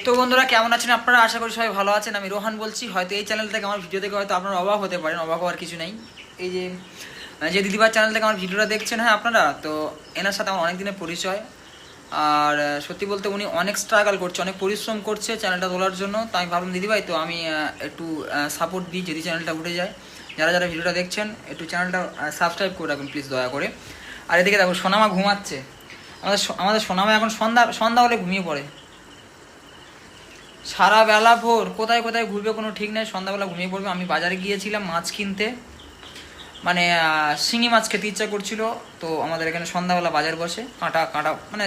তো বন্ধুরা কেমন আছেন আপনারা? আশা করি সবাই ভালো আছেন। আমি রোহান বলছি। হয়তো এই চ্যানেল থেকে আমার ভিডিও দেখে হয়তো আপনারা অবাক হতে পারেন, অবাক হওয়ার কিছু নেই। এই যে যে দিদিভার চ্যানেল থেকে আমার ভিডিওটা দেখছেন, হ্যাঁ আপনারা, তো এনার সাথে আমার অনেক দিনের পরিচয়। আর সত্যি বলতে উনি অনেক স্ট্রাগল করছে, অনেক পরিশ্রম করছে চ্যানেলটা তোলার জন্য। তো আমি ভাবলাম দিদিভাই তো আমি একটু সাপোর্ট দিই, যদি চ্যানেলটা উঠে যায়। যারা যারা ভিডিওটা দেখছেন একটু চ্যানেলটা সাবস্ক্রাইব করে রাখুন প্লিজ, দয়া করে। আর এদিকে দেখো সোনামা ঘুমাচ্ছে। আমাদের সোনামা এখন সন্ধ্যা সন্ধ্যা হলে ঘুমিয়ে পড়ে। সারা বেলা ভোর কোথায় কোথায় ঘুরবে কোনো ঠিক নেই, সন্ধ্যাবেলা ঘুমিয়ে পড়বে। আমি বাজারে গিয়েছিলাম মাছ কিনতে, মানে শিঙি মাছ খেতে ইচ্ছা করছিল। তো আমাদের এখানে সন্ধ্যাবেলা বাজার বসে, কাঁটা কাঁটা মানে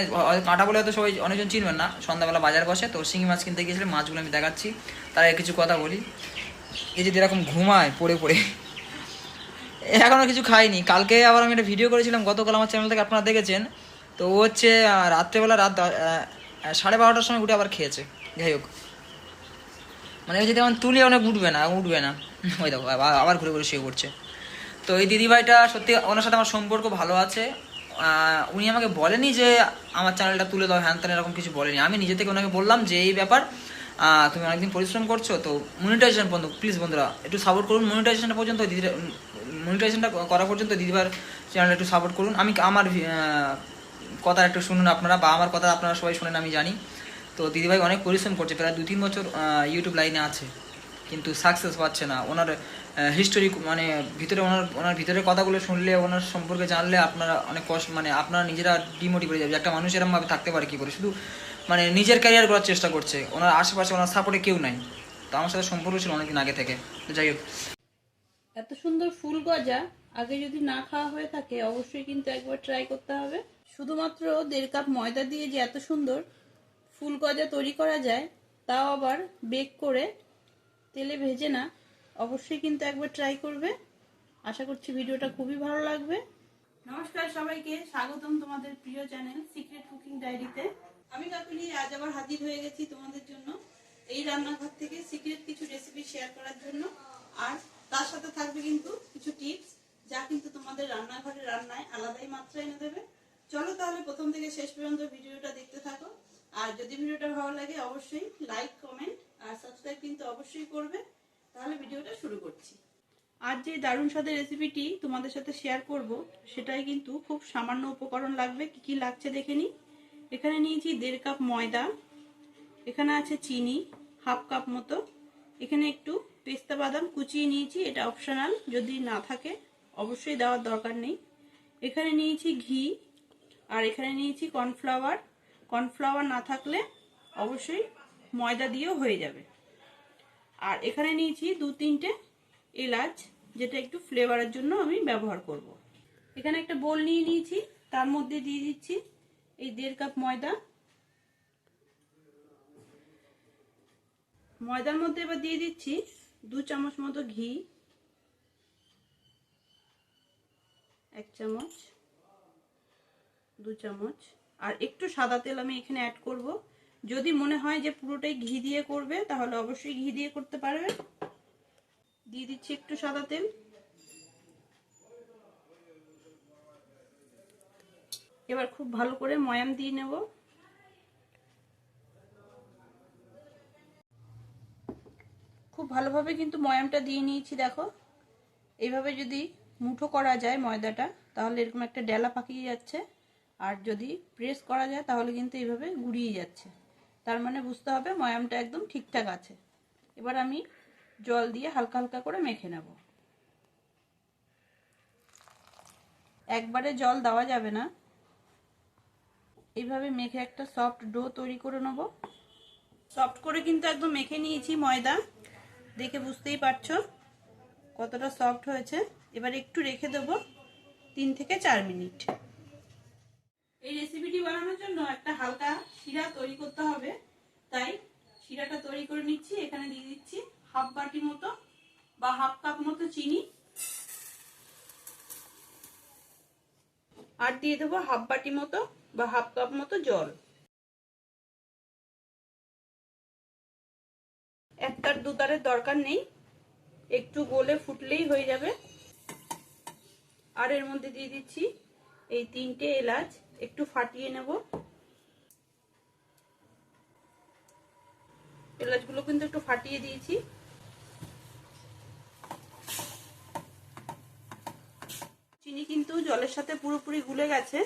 কাঁটা বলে হয়তো সবাই অনেকজন চিনবেন না। সন্ধ্যাবেলা বাজার বসে, তো শিঙি মাছ কিনতে গিয়েছিলাম। মাছগুলো আমি দেখাচ্ছি, তার আগে কিছু কথা বলি। এই যে এরকম ঘুমায় পড়ে পড়ে, এখনও কিছু খাইনি। কালকে আবার আমি একটা ভিডিও করেছিলাম গতকাল, আমার চ্যানেল থেকে আপনারা দেখেছেন। তো ও হচ্ছে রাত্রেবেলা 12:30টার সময় উঠে আবার খেয়েছে। যাই হোক, মানে ওই যদি আমার তুলে অনেক উঠবে না উঠবে না, ওই দেখো আবার ঘুরে ঘুরে শুয়ে পড়ছে। তো এই দিদিভাইটা সত্যি, ওনার সাথে আমার সম্পর্ক ভালো আছে। উনি আমাকে বলেনি যে আমার চ্যানেলটা তুলে দাও, হ্যান ত্যান, এরকম কিছু বলেনি। আমি নিজে থেকে ওনাকে বললাম যে এই ব্যাপার, তুমি অনেকদিন পরিশ্রম করছো, তো মনিটাইজেশন পর্যন্ত প্লিজ বন্ধুরা একটু সাপোর্ট করুন। মনিটাইজেশনটা পর্যন্ত দিদিরা, মনিটাইজেশনটা করা পর্যন্ত দিদিভার চ্যানেলটা একটু সাপোর্ট করুন। আমি আমার কথা একটু শুনুন আপনারা, বা আমার কথা আপনারা সবাই শোনেন আমি জানি। তো দিদিভাই অনেক পরিশ্রম করছে, প্রায় 2-3 বছর ইউটিউব লাইনে আছে, কিন্তু সাকসেস পাচ্ছে না। ওনার হিস্টোরি মানে ভিতরে, ওনার ভিতরের কথাগুলো শুনলে, ওনার সম্পর্কে জানলে আপনারা অনেক কষ্ট, মানে আপনারা নিজেরা ডিমোটিভ হয়ে যাবে। একটা মানুষ এরকমভাবে থাকতে পারে কী করে, শুধু মানে নিজের ক্যারিয়ার করার চেষ্টা করছে, ওনার আশেপাশে ওনার সাপোর্টে কেউ নাই। তো আমার সাথে সম্পর্ক ছিল অনেকদিন আগে থেকে। তো যাই হোক, এত সুন্দর ফুল গজা আগে যদি না খাওয়া হয়ে থাকে অবশ্যই কিন্তু একবার ট্রাই করতে হবে। শুধুমাত্র 1.5 কাপ ময়দা দিয়ে যে এত সুন্দর ফুল গজা তৈরি করা যায়, তাও আবার বেক করে, তেলে ভেজে না, অবশ্যই কিন্তু একবার ট্রাই করবে। আশা করছি ভিডিওটা খুবই ভালো লাগবে। নমস্কার সবাইকে, স্বাগতম তোমাদের প্রিয় চ্যানেল সিক্রেট কুকিং ডায়েরিতে। আমি কাকুলি আজ আবার হাজির হয়ে গেছি তোমাদের জন্য এই রান্নাঘর থেকে সিক্রেট কিছু রেসিপি শেয়ার করার জন্য। আর তার সাথে থাকবে কিন্তু কিছু টিপস, যা কিন্তু তোমাদের রান্নাঘরে রান্নায় আলাদাই মাত্রা এনে দেবে। চলো তাহলে প্রথম থেকে শেষ পর্যন্ত ভিডিওটা দেখতে থাকো। আর যদি ভিডিওটা ভালো লাগে অবশ্যই লাইক, কমেন্ট আর সাবস্ক্রাইব কিন্তু অবশ্যই করবে। তাহলে ভিডিওটা শুরু করছি। আজ যে দারুণ স্বাদের রেসিপিটি তোমাদের সাথে শেয়ার করব, সেটাই কিন্তু খুব সামান্য উপকরণ লাগবে। কি কি লাগছে দেখে নিই। এখানে নিয়েছি 1.5 কাপ ময়দা, এখানে আছে চিনি 1/2 কাপ মতো, এখানে একটু পেস্তা বাদাম কুচিয়ে নিয়েছি, এটা অপশনাল, যদি না থাকে অবশ্যই দেওয়ার দরকার নেই। এখানে নিয়েছি ঘি, আর এখানে নিয়েছি কর্নফ্লাওয়ার। কর্নফ্লাওয়ার না থাকলে অবশ্যই ময়দা দিয়েও হয়ে যাবে। আর এখানে নিয়েছি 2-3টে এলাচ, যেটা একটু ফ্লেভারের জন্য আমি ব্যবহার করব। এখানে একটা বোল নিয়ে নিয়েছি, তার মধ্যে দিয়ে দিচ্ছি এই 1.5 কাপ ময়দা। ময়দার মধ্যে এবার দিয়ে দিচ্ছি 2 চামচ মতো ঘি, 1 চামচ, 2 চামচ, আর একটু সাদা তেল আমি এখানে অ্যাড করব। যদি মনে হয় যে পুরোটাই ঘি দিয়ে করবে তাহলে অবশ্যই ঘি দিয়ে করতে পারবে। দিয়ে দিচ্ছি একটু সাদা তেল। এবার খুব ভালো করে ময়াম দিয়ে নেব। খুব ভালোভাবে কিন্তু ময়ামটা দিয়ে নিয়েছি। দেখো, এইভাবে যদি মুঠো করা যায় ময়দাটা, তাহলে এরকম একটা ডেলা পাকিয়ে যাচ্ছে। আর যদি প্রেস করা যায় তাহলে কিন্তু এইভাবে গুড়িয়ে যাচ্ছে। তার মানে বুঝতে হবে ময়ামটা একদম ঠিকঠাক আছে। এবার আমি জল দিয়ে হালকা হালকা করে মেখে নেব। একবারে জল দেওয়া যাবে না, এইভাবে মেখে একটা সফট ডো তৈরি করে নেব। সফট করে কিন্তু একদম মেখে নিয়েছি ময়দা, দেখে বুঝতেই পারছো কতটা সফট হয়েছে। এবার একটু রেখে দেবো 3 থেকে 4 মিনিট। এই রেসিপিটি বানানোর জন্য একটা হালকা শিরা তৈরি করতে হবে, তাই শিরাটা তৈরি করে নিচ্ছি। এখানে দিয়ে দিচ্ছি 1/2 বাটি মতো বা 1/2 কাপ মতো চিনি, আর দিয়ে দেবো 1/2 বাটি মতো বা 1/2 কাপ মতো জল। একটার দুতারের দরকার নেই, একটু গলে ফুটলেই হয়ে যাবে। আর এর মধ্যে দিয়ে দিচ্ছি এই 3টে এলাচ, একটু ফাটিয়ে নেব। এলাচগুলো কিন্তু একটু ফাটিয়ে দিয়েছি। চিনি কিন্তু জলের সাথে পুরোপুরি গুলে গেছে,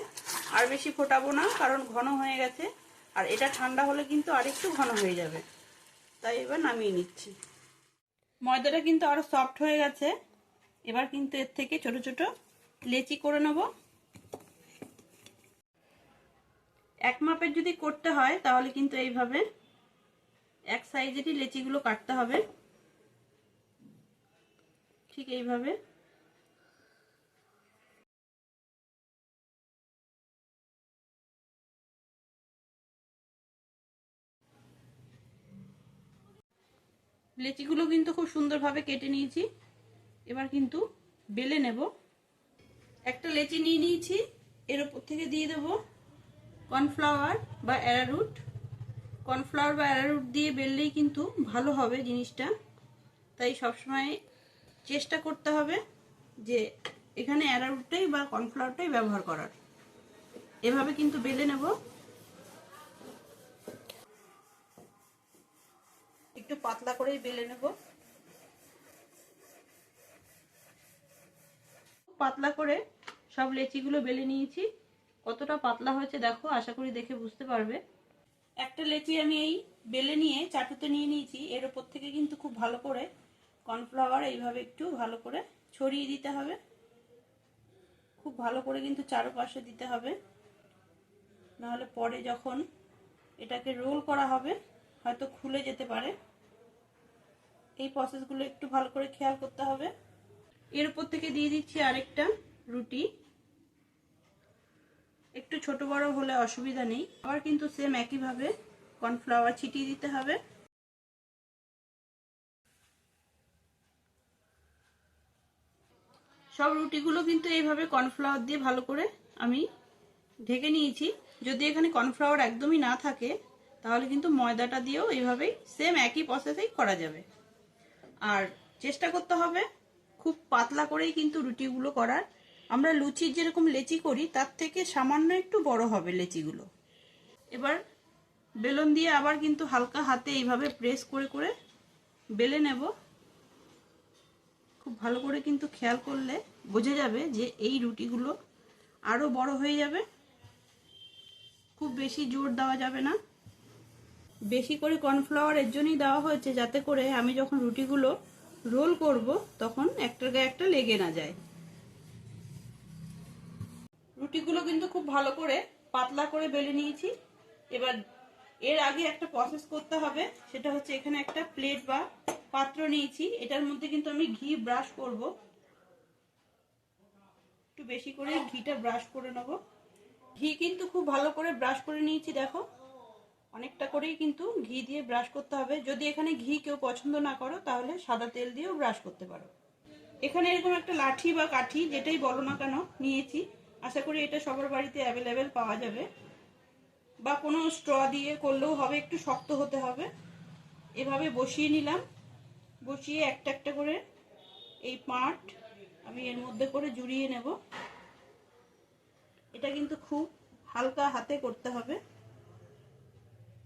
আর বেশি ফোটাবো না কারণ ঘন হয়ে গেছে, আর এটা ঠান্ডা হলে কিন্তু আরেকটু ঘন হয়ে যাবে, তাই এবার নামিয়ে নিচ্ছি। ময়দাটা কিন্তু আরো সফট হয়ে গেছে। এবার কিন্তু এর থেকে ছোট ছোট লেচি করে নেব। এক মাপের যদি করতে হয় তাহলে কিন্তু এইভাবে এক সাইজেরই লেচিগুলো কাটতে হবে, ঠিক এইভাবে। লেচিগুলো কিন্তু খুব সুন্দরভাবে কেটে নিয়েছি। এবার কিন্তু বেলে নেব। একটা লেচি নিয়ে নিয়েছি, এর উপর থেকে দিয়ে দেব কর্নফ্লাওয়ার বা অ্যারারুট। কর্নফ্লাওয়ার বা অ্যারারুট দিয়ে বেললেই কিন্তু ভালো হবে জিনিসটা, তাই সবসময় চেষ্টা করতে হবে যে এখানে অ্যারারুটটাই বা কর্নফ্লাওয়ারটাই ব্যবহার করার। এভাবে কিন্তু বেলে নেব। একটু পাতলা করেই বেলে নেব। পাতলা করে সব লেচিগুলো বেলে নিয়েছি। কতটা পাতলা হয়েছে দেখো, আশা করি দেখে বুঝতে পারবে। একটা লেচি আমি এই বেলে নিয়ে চাটুতে নিয়ে নিয়েছি। এর উপর থেকে কিন্তু খুব ভালো করে কর্নফ্লাওয়ার এইভাবে একটু ভালো করে ছড়িয়ে দিতে হবে। খুব ভালো করে কিন্তু চারপাশে দিতে হবে, নাহলে পরে যখন এটাকে রোল করা হবে হয়তো খুলে যেতে পারে। এই প্রসেসগুলো একটু ভালো করে খেয়াল করতে হবে। এর উপর থেকে দিয়ে দিচ্ছি আরেকটা রুটি। একটু ছোট বড় হলে অসুবিধা নেই। আবার কিন্তু সেম একইভাবে কর্নফ্লাওয়ার ছিটিয়ে দিতে হবে। সব রুটিগুলো কিন্তু এইভাবে কর্নফ্লাওয়ার দিয়ে ভালো করে আমি ঢেকে নিয়েছি। যদি এখানে কর্নফ্লাওয়ার একদমই না থাকে তাহলে কিন্তু ময়দাটা দিয়েও এইভাবেই সেম একই প্রসেসেই করা যাবে। আর চেষ্টা করতে হবে খুব পাতলা করেই কিন্তু রুটিগুলো করার। আমরা লুচির যেরকম লেচি করি তার থেকে সামান্য একটু বড় হবে লেচিগুলো। এবার বেলন দিয়ে আবার কিন্তু হালকা হাতে এইভাবে প্রেস করে করে বেলে নেব। খুব ভালো করে কিন্তু খেয়াল করলে বোঝা যাবে যে এই রুটিগুলো আরো বড় হয়ে যাবে। খুব বেশি জোর দেওয়া যাবে না। বেশি করে কর্নফ্লাওয়ার এর জন্যই দেওয়া হয়েছে যাতে করে আমি যখন রুটিগুলো রোল করব তখন একটার গায়ে একটা লেগে না যায়। রুটিগুলো কিন্তু খুব ভালো করে পাতলা করে বেলে নিয়েছি। এবার এর আগে একটা প্রসেস করতে হবে, সেটা হচ্ছে এখানে একটা প্লেট বা পাত্র নিয়েছি। এটার মধ্যে কিন্তু আমি ঘি ব্রাশ করব। একটু বেশি করে ঘিটা ব্রাশ করে নেব। ঘি কিন্তু খুব ভালো করে ব্রাশ করে নিয়েছি। দেখো অনেকটা করেই কিন্তু ঘি দিয়ে ব্রাশ করতে হবে। যদি এখানে ঘি কেউ পছন্দ না করো তাহলে সাদা তেল দিয়েও ব্রাশ করতে পারো। এখানে এরকম একটা লাঠি বা কাঠি যেটাই বলো না কেন নিয়েছি। আশা করি এটা সবার বাড়িতে অ্যাভেলেবেল পাওয়া যাবে, বা কোনো স্ট্র দিয়ে করলেও হবে, একটু শক্ত হতে হবে। এভাবে বসিয়ে নিলাম। বসিয়ে একটা একটা করে এই পার্ট আমি এর মধ্যে করে জুড়িয়ে নেব। এটা কিন্তু খুব হালকা হাতে করতে হবে,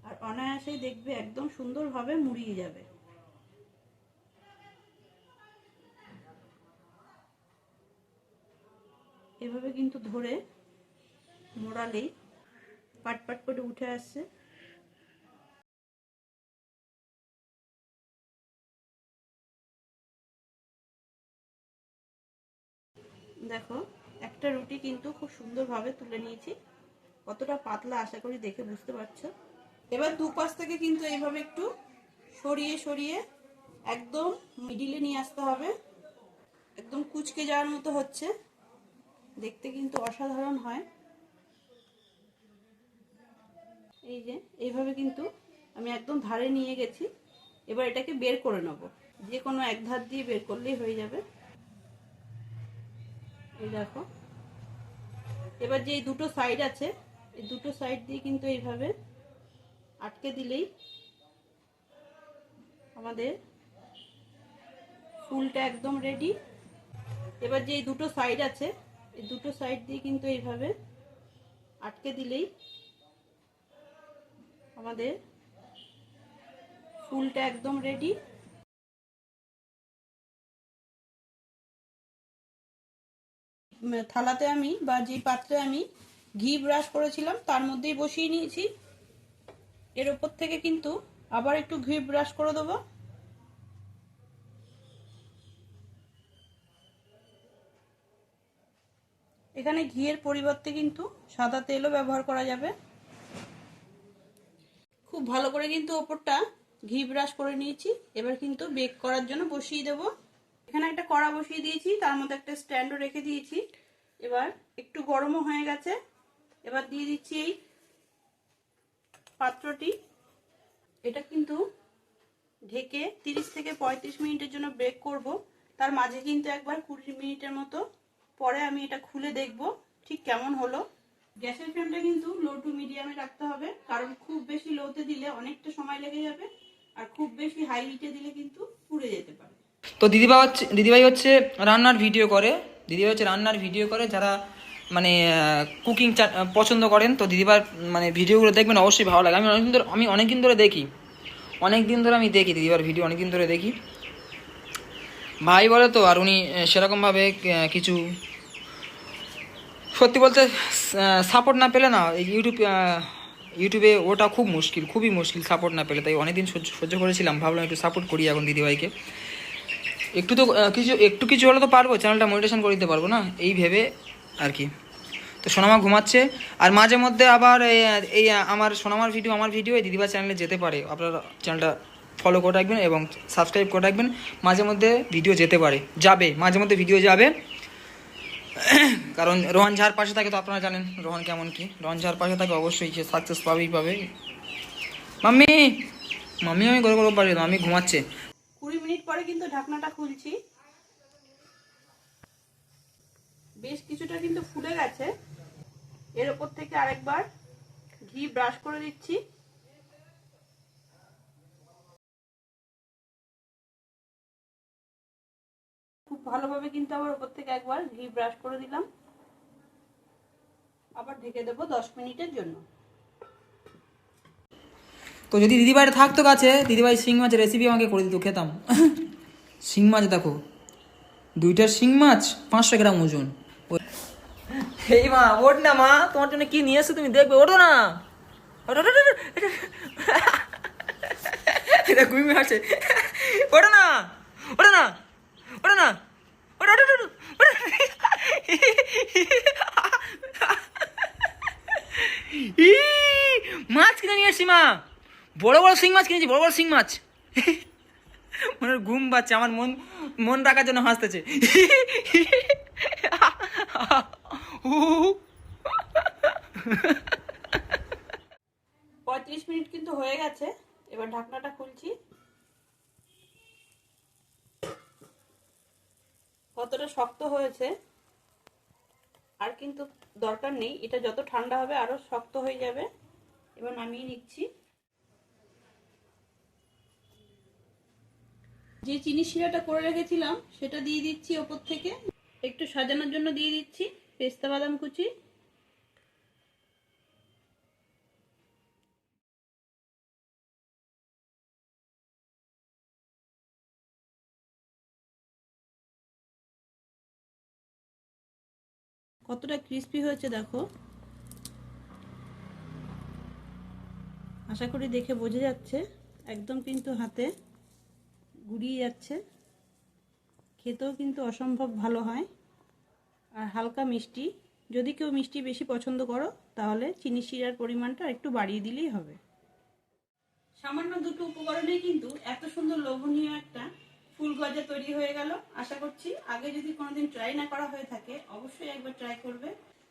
আর অনায়াসেই দেখবে একদম সুন্দরভাবে মুড়িয়ে যাবে। এভাবে কিন্তু ধরে মোড়ালেই পাট পাট করে উঠে আসছে। দেখো একটা রুটি কিন্তু খুব সুন্দরভাবে তুলে নিয়েছি। কতটা পাতলা আশা করি দেখে বুঝতে পারছো। এবার দুপাশ থেকে কিন্তু এইভাবে একটু সরিয়ে সরিয়ে একদম মিডিলে নিয়ে আসতে হবে। একদম কুচকে যাওয়ার মতো হচ্ছে, দেখতে কিন্তু অসাধারণ হয়। এই যে এইভাবে কিন্তু আমি একদম ধারে নিয়ে গেছি। এবার এটাকে বের করে নেব। যে কোনো এক ধার দিয়ে বের করলেই হয়ে যাবে। এই দেখো, এবার যে দুটো সাইড আছে এই দুটো সাইড দিয়ে কিন্তু এইভাবে আটকে দিলেই আমাদের ফুলটা একদম রেডি। এবার যে দুটো সাইড আছে এই দুটো সাইড দিয়ে কিন্তু এইভাবে আটকে দিলেই আমাদের ফুলটা একদম রেডি। থালাতে আমি বা যে পাত্রে আমি ঘি ব্রাশ করেছিলাম তার মধ্যেই বসিয়ে নিয়েছি। এর ওপর থেকে কিন্তু আবার একটু ঘি ব্রাশ করে দেবো। এখানে ঘিয়ের পরিবর্তে কিন্তু সাদা তেলও ব্যবহার করা যাবে। খুব ভালো করে কিন্তু ওপরটা ঘি ব্রাশ করে নিয়েছি। এবার কিন্তু বেক করার জন্য বসিয়ে দেব। এখানে একটা কড়া বসিয়ে দিয়েছি, তার মধ্যে একটা স্ট্যান্ডও রেখে দিয়েছি। এবার একটু গরমও হয়ে গেছে। এবার দিয়ে দিচ্ছি এই পাত্রটি। এটা কিন্তু ঢেকে 30 থেকে 35 মিনিটের জন্য বেক করব। তার মাঝে কিন্তু একবার 20 মিনিটের মতো পরে আমি এটা খুলে দেখব ঠিক কেমন হলো। গ্যাসের ফ্লেমটা কিন্তু লো টু মিডিয়ামে রাখতে হবে, কারণ খুব বেশি লোতে দিলে অনেকটা সময় লেগে যাবে, আর খুব বেশি হাই হিটে দিলে কিন্তু পুড়ে যেতে পারে। তো দিদিভাই হচ্ছে রান্নার ভিডিও করে। দিদিভাই হচ্ছে রান্নার ভিডিও করে, যারা মানে কুকিং পছন্দ করেন তো দিদিভাই মানে ভিডিওগুলো দেখবেন, অবশ্যই ভালো লাগে। আমি অনেকদিন ধরে দেখি, আমি দেখি দিদিভাইয়ের ভিডিও অনেকদিন ধরে দেখি। ভাই বলে তো, আর উনি সেরকমভাবে কিছু সত্যি বলতে সাপোর্ট না পেলে না ইউটিউবে ওটা খুব মুশকিল, খুবই মুশকিল সাপোর্ট না পেলে। তাই অনেকদিন সহ্য করেছিলাম, ভাবলাম একটু সাপোর্ট করি এখন দিদিভাইকে। একটু কিছু হলে তো পারবো, চ্যানেলটা মনিটাইজেশন করে দিতে পারবো না, এই ভেবে আর কি। তো সোনামা ঘুমাচ্ছে, আর মাঝে মধ্যে আবার এই আমার আমার ভিডিও এই দিদিভাই চ্যানেলে যেতে পারে। আপনারা চ্যানেলটা ফলো করে রাখবেন এবং সাবস্ক্রাইব করে রাখবেন। মাঝে মধ্যে ভিডিও যেতে পারে, মাঝে মধ্যে ভিডিও যাবে। কারণ রোহান ঝার পাশে থাকে, তো আপনারা জানেন রোহান কেমন কি। রোহান ঝার পাশে থাকে, অবশ্যই সে সাকসেস পাবে। মাম্মি আমি করে পারি, মাম্মি ঘুমাচ্ছে। 20 মিনিট পরে কিন্তু ঢাকনাটা খুলছি। বেশ কিছুটা কিন্তু ফুলে গেছে। এর উপর থেকে আরেকবার ঘি ব্রাশ করে দিচ্ছি। খুব ভালোভাবে কিন্তু আবার উপর থেকে একবার ঘি ব্রাশ করে দিলাম। আবার ঢেকে দেবো 10 মিনিটের জন্য। তো যদি দিদিভাইটা থাকতো কাছে, দিদিভাই শিং মাছের রেসিপি আমাকে করে দিত, খেতাম। শিং মাছ দেখো, 2টা শিং মাছ 500 গ্রাম ওজন। এই মা ওঠ না, মা তোমার জন্য কি নিয়ে এসছো তুমি দেখবে, ওঠো না। এটা ঘুমিয়ে আছে, ওঠো না। মাছ কিনে নিয়ে এসছি মা, বড় শিং মাছ কিনেছি, বড় শিং মাছ। মনে ঘুম পাচ্ছে, আমার মন রাখার জন্য হাসতেছে। 35 মিনিট কিন্তু হয়ে গেছে। এবার ঢাকনাটা খুলছি। কতটা শক্ত হয়েছে আর কিন্তু দরকার নেই, এটা যত ঠান্ডা হবে আরো শক্ত হয়ে যাবে। এবার নামিয়ে নিচ্ছি। যে চিনি শিরাটা করে রেখেছিলাম সেটা দিয়ে দিচ্ছি ওপর থেকে। একটু সাজানোর জন্য দিয়ে দিচ্ছি পেস্তা বাদাম কুচি। কতটা ক্রিস্পি হয়েছে দেখো, আশা করি দেখে বোঝা যাচ্ছে। একদম কিন্তু হাতে গুড়িয়ে যাচ্ছে, খেতেও কিন্তু অসম্ভব ভালো হয় আর হালকা মিষ্টি। যদি কেউ মিষ্টি বেশি পছন্দ করো তাহলে চিনি শিরার পরিমাণটা একটু বাড়িয়ে দিলেই হবে। সামান্য দুটো উপকরণেই কিন্তু এত সুন্দর লোভনীয় একটা ফুল গজা তৈরি হয়ে গেল। আশা করছি আগে যদি কোনোদিন ট্রাই না করা হয়ে থাকে অবশ্যই একবার ট্রাই করবে।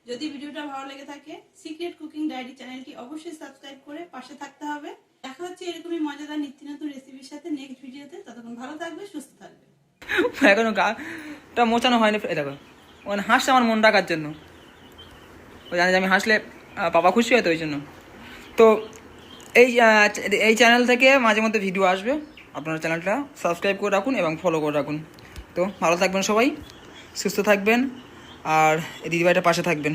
যদি ভিডিওটা ভালো লেগে থাকে সিক্রেট কুকিং ডায়েরি চ্যানেলটি অবশ্যই সাবস্ক্রাইব করে পাশে থাকতে হবে। দেখা হচ্ছে এরকমই মজাদার নিত্য নতুন রেসিপির সাথে নেক্সট ভিডিওতে। ততক্ষণ ভালো থাকবে, সুস্থ থাকবে। এখনো গাটা মোচানো হয়নি, দেখো মানে হাসছে আমার মন রাখার জন্য। ও জানে যে আমি হাসলে বাবা খুশি হয়, তো ওই জন্য। তো এই চ্যানেল থেকে মাঝে মধ্যে ভিডিও আসবে, আপনারা চ্যানেলটা সাবস্ক্রাইব করে রাখুন এবং ফলো করে রাখুন। তো ভালো থাকবেন সবাই, সুস্থ থাকবেন, আর দিদিভাইটার পাশে থাকবেন।